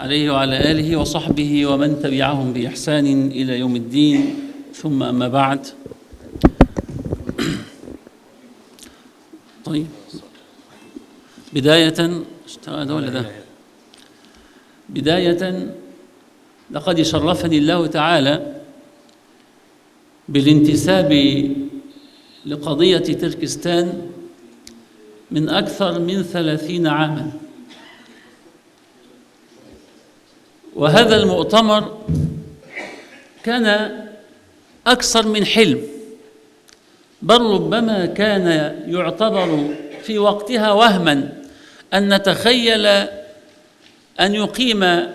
عليه وعلى آله وصحبه ومن تبعهم بإحسان إلى يوم الدين، ثم أما بعد. طيب، بداية لقد شرفني الله تعالى بالانتساب لقضية تركستان من أكثر من 30 عاماً، وهذا المؤتمر كان أكثر من حلم، بل ربما كان يعتبر في وقتها وهماً أن نتخيل أن يقيم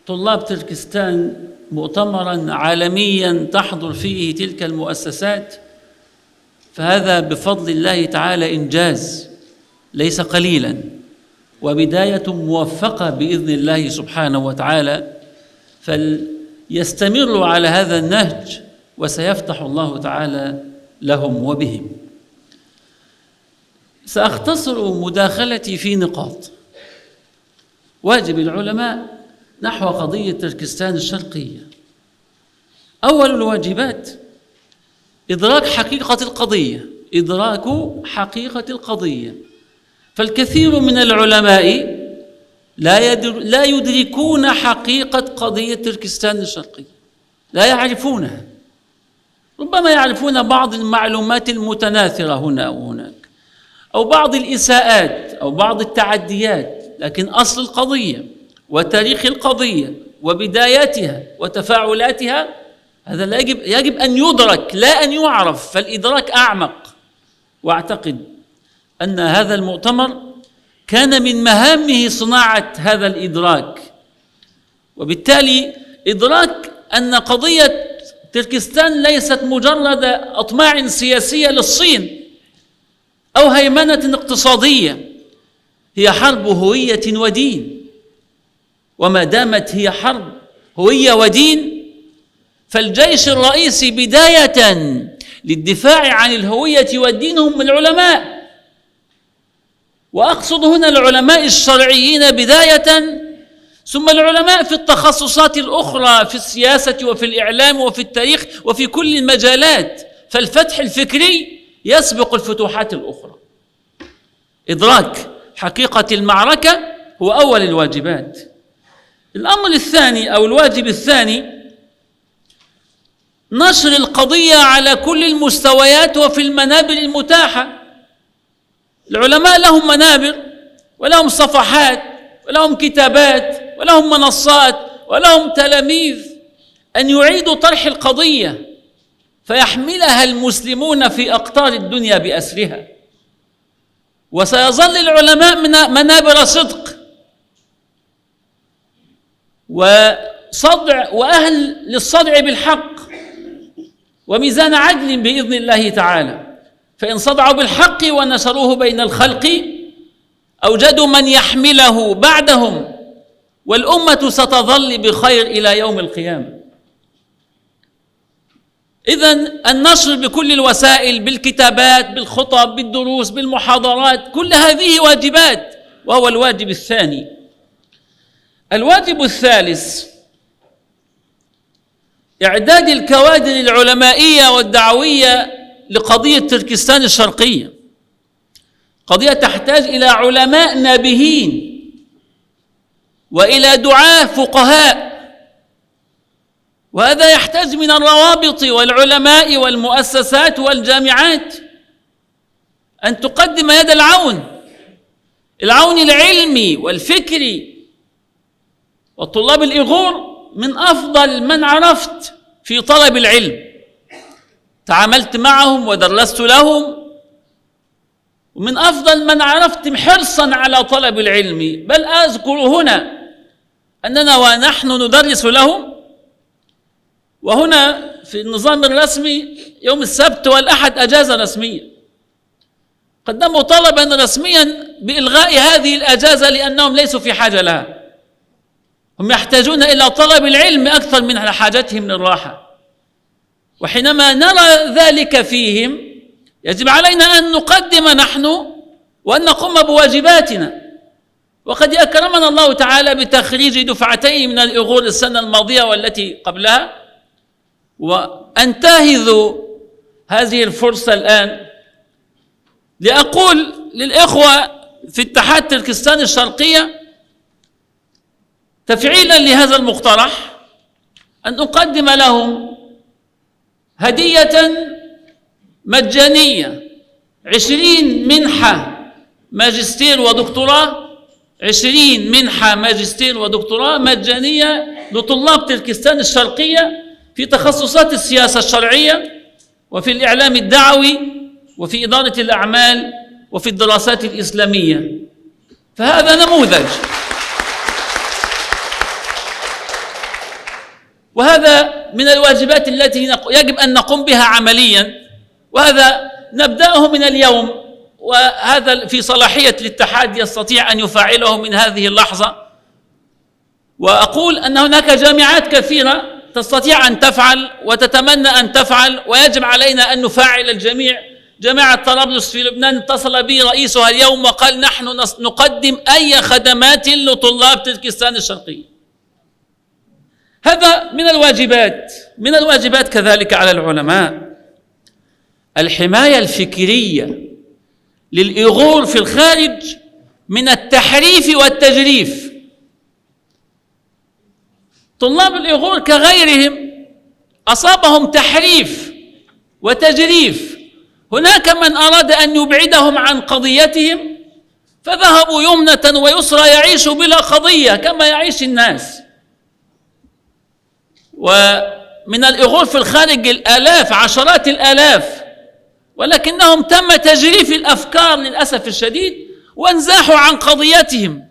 طلاب تركستان مؤتمراً عالمياً تحضر فيه تلك المؤسسات، فهذا بفضل الله تعالى إنجاز ليس قليلاً وبداية موفقة بإذن الله سبحانه وتعالى، فليستمروا على هذا النهج وسيفتح الله تعالى لهم وبهم. سأختصر مداخلتي في نقاط. واجب العلماء نحو قضية تركستان الشرقية. أول الواجبات إدراك حقيقة القضية، فالكثير من العلماء لا يدركون حقيقة قضية تركستان الشرقية، لا يعرفونها. ربما يعرفون بعض المعلومات المتناثرة هنا وهناك، أو بعض الإساءات أو بعض التعديات، لكن أصل القضية وتاريخ القضية وبداياتها وتفاعلاتها هذا يجب أن يدرك لا أن يعرف، فالإدراك أعمق. وأعتقد أن هذا المؤتمر كان من مهامه صناعة هذا الإدراك، وبالتالي إدراك أن قضية تركستان ليست مجرد أطماع سياسية للصين أو هيمنة اقتصادية، هي حرب هوية ودين، وما دامت هي حرب هوية ودين فالجيش الرئيسي بداية للدفاع عن الهوية والدين هم العلماء، وأقصد هنا العلماء الشرعيين بداية، ثم العلماء في التخصصات الأخرى في السياسة وفي الإعلام وفي التاريخ وفي كل المجالات، فالفتح الفكري يسبق الفتوحات الأخرى. إدراك حقيقة المعركة هو أول الواجبات. الأمر الثاني أو الواجب الثاني نشر القضية على كل المستويات وفي المنابر المتاحة. العلماء لهم منابر ولهم صفحات ولهم كتابات ولهم منصات ولهم تلاميذ، أن يعيدوا طرح القضية فيحملها المسلمون في أقطار الدنيا بأسرها. وسيظل العلماء من منابر صدق وصدع وأهل للصدع بالحق وميزان عدل بإذن الله تعالى، فإن صدعوا بالحق ونشروه بين الخلق أوجدوا من يحمله بعدهم، والأمة ستظل بخير إلى يوم القيامة. إذن النشر بكل الوسائل، بالكتابات، بالخطب، بالدروس، بالمحاضرات، كل هذه واجبات، وهو الواجب الثاني. الواجب الثالث إعداد الكوادر العلمائية والدعوية لقضية تركستان الشرقية. قضية تحتاج إلى علماء نابهين وإلى دعاة فقهاء، وهذا يحتاج من الروابط والعلماء والمؤسسات والجامعات أن تقدم يد العون العلمي والفكري. والطلاب الإغور من أفضل من عرفت في طلب العلم، تعاملت معهم ودرست لهم، ومن أفضل من عرفت حرصا على طلب العلم. بل أذكر هنا أننا ونحن ندرس لهم، وهنا في النظام الرسمي يوم السبت والأحد أجازة رسمية، قدموا طلبا رسميا بإلغاء هذه الأجازة لأنهم ليسوا في حاجة لها. هم يحتاجون إلى طلب العلم أكثر من حاجتهم للراحة، وحينما نرى ذلك فيهم يجب علينا أن نقدم نحن وأن نقوم بواجباتنا. وقد أكرمنا الله تعالى بتخريج دفعتين من الإغور السنة الماضية والتي قبلها، وأنتهز هذه الفرصة الآن لأقول للإخوة في اتحاد تركستان الشرقية تفعيلا لهذا المقترح أن أقدم لهم هدية مجانية 20 منحة ماجستير ودكتوراه، 20 منحة ماجستير ودكتوراه مجانية لطلاب تركستان الشرقية في تخصصات السياسة الشرعية وفي الإعلام الدعوي وفي إدارة الأعمال وفي الدراسات الإسلامية. فهذا نموذج، وهذا من الواجبات التي يجب أن نقوم بها عمليا، وهذا نبدأه من اليوم، وهذا في صلاحية الاتحاد يستطيع أن يفعله من هذه اللحظة. وأقول أن هناك جامعات كثيرة تستطيع أن تفعل وتتمنى أن تفعل، ويجب علينا أن نفعل الجميع. جامعة طرابلس في لبنان اتصل بي رئيسها اليوم وقال نحن نقدم أي خدمات لطلاب تركستان الشرقية. هذا من الواجبات كذلك على العلماء الحماية الفكرية للإيغور في الخارج من التحريف والتجريف. طلاب الإيغور كغيرهم أصابهم تحريف وتجريف. هناك من أراد أن يبعدهم عن قضيتهم فذهبوا يمنة ويسرى يعيشوا بلا قضية كما يعيش الناس. ومن الإيغور في الخارج الآلاف، عشرات الآلاف، ولكنهم تم تجريف الأفكار للأسف الشديد وانزاحوا عن قضيتهم.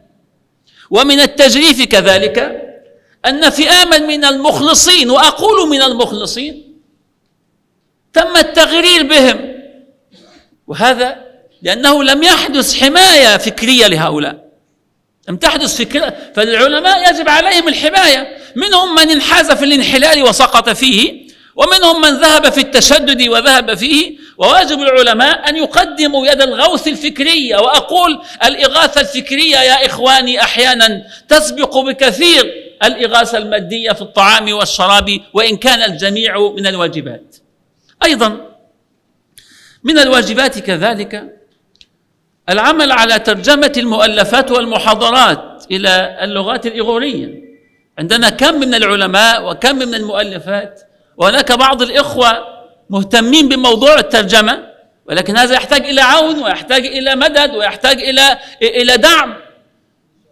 ومن التجريف كذلك أن فئاما من المخلصين، وأقول من المخلصين، تم التغرير بهم، وهذا لأنه لم يحدث حماية فكرية لهؤلاء، لم تحدث فكرة. فالعلماء يجب عليهم الحماية. منهم من انحاز في الانحلال وسقط فيه، ومنهم من ذهب في التشدد وذهب فيه. وواجب العلماء أن يقدموا يد الغوث الفكرية. وأقول الإغاثة الفكرية يا إخواني أحيانا تسبق بكثير الإغاثة المادية في الطعام والشراب، وإن كان الجميع من الواجبات. أيضا من الواجبات كذلك العمل على ترجمة المؤلفات والمحاضرات إلى اللغات الإيغورية. عندنا كم من العلماء وكم من المؤلفات، وهناك بعض الإخوة مهتمين بموضوع الترجمة، ولكن هذا يحتاج إلى عون ويحتاج إلى مدد ويحتاج إلى دعم،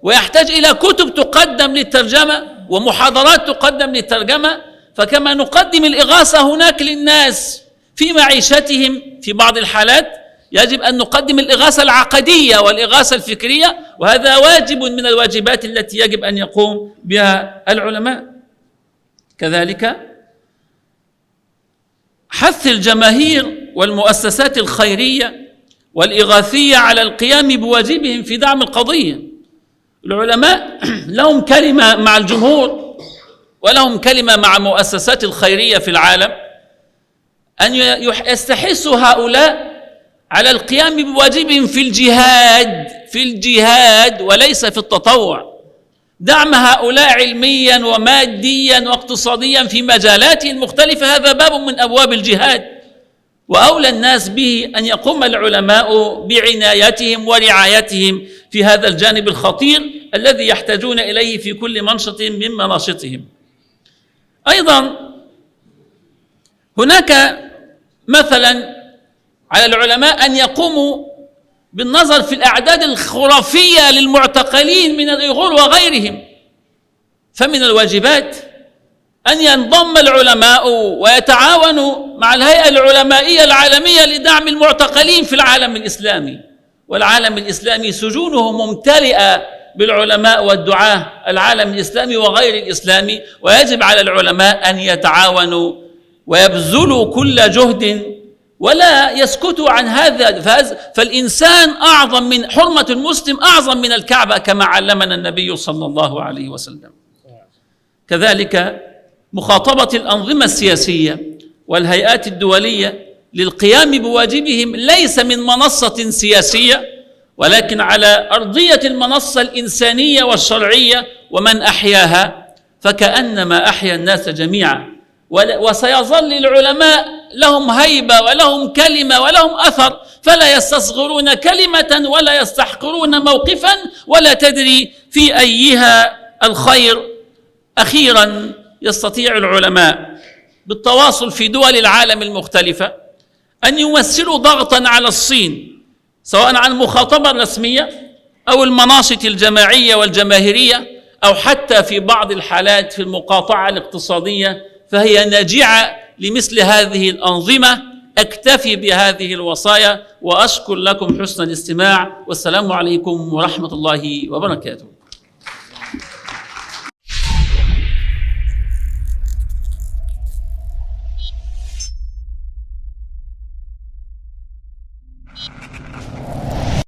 ويحتاج إلى كتب تقدم للترجمة ومحاضرات تقدم للترجمة. فكما نقدم الإغاثة هناك للناس في معيشتهم في بعض الحالات، يجب أن نقدم الإغاثة العقدية والإغاثة الفكرية، وهذا واجب من الواجبات التي يجب أن يقوم بها العلماء. كذلك حث الجماهير والمؤسسات الخيرية والإغاثية على القيام بواجبهم في دعم القضية. العلماء لهم كلمة مع الجمهور ولهم كلمة مع المؤسسات الخيرية في العالم، أن يستحثوا هؤلاء على القيام بواجبهم في الجهاد وليس في التطوع. دعم هؤلاء علميا وماديا واقتصاديا في مجالات مختلفة هذا باب من أبواب الجهاد، وأولى الناس به أن يقوم العلماء بعنايتهم ورعايتهم في هذا الجانب الخطير الذي يحتاجون إليه في كل منشط من مناشطهم. أيضا هناك مثلا على العلماء أن يقوموا بالنظر في الأعداد الخرافية للمعتقلين من الإيغور وغيرهم. فمن الواجبات أن ينضم العلماء ويتعاونوا مع الهيئة العلمائية العالمية لدعم المعتقلين في العالم الإسلامي. والعالم الإسلامي سجونه ممتلئة بالعلماء والدعاة، العالم الإسلامي وغير الإسلامي، ويجب على العلماء أن يتعاونوا ويبذلوا كل جهد ولا يسكتوا عن هذا. فالإنسان أعظم من حرمة المسلم، أعظم من الكعبة كما علمنا النبي صلى الله عليه وسلم. كذلك مخاطبة الأنظمة السياسية والهيئات الدولية للقيام بواجبهم ليس من منصة سياسية، ولكن على أرضية المنصة الإنسانية والشرعية، ومن أحياها فكأنما أحيا الناس جميعا. وسيظل العلماء لهم هيبة ولهم كلمة ولهم أثر، فلا يستصغرون كلمة ولا يستحقرون موقفا، ولا تدري في أيها الخير. أخيرا، يستطيع العلماء بالتواصل في دول العالم المختلفة أن يمثلوا ضغطا على الصين، سواء عن المخاطبة الرسمية أو المناشط الجماعية والجماهيرية، أو حتى في بعض الحالات في المقاطعة الاقتصادية، فهي ناجعة لمثل هذه الأنظمة. أكتفي بهذه الوصايا وأشكر لكم حسن الاستماع، والسلام عليكم ورحمة الله وبركاته.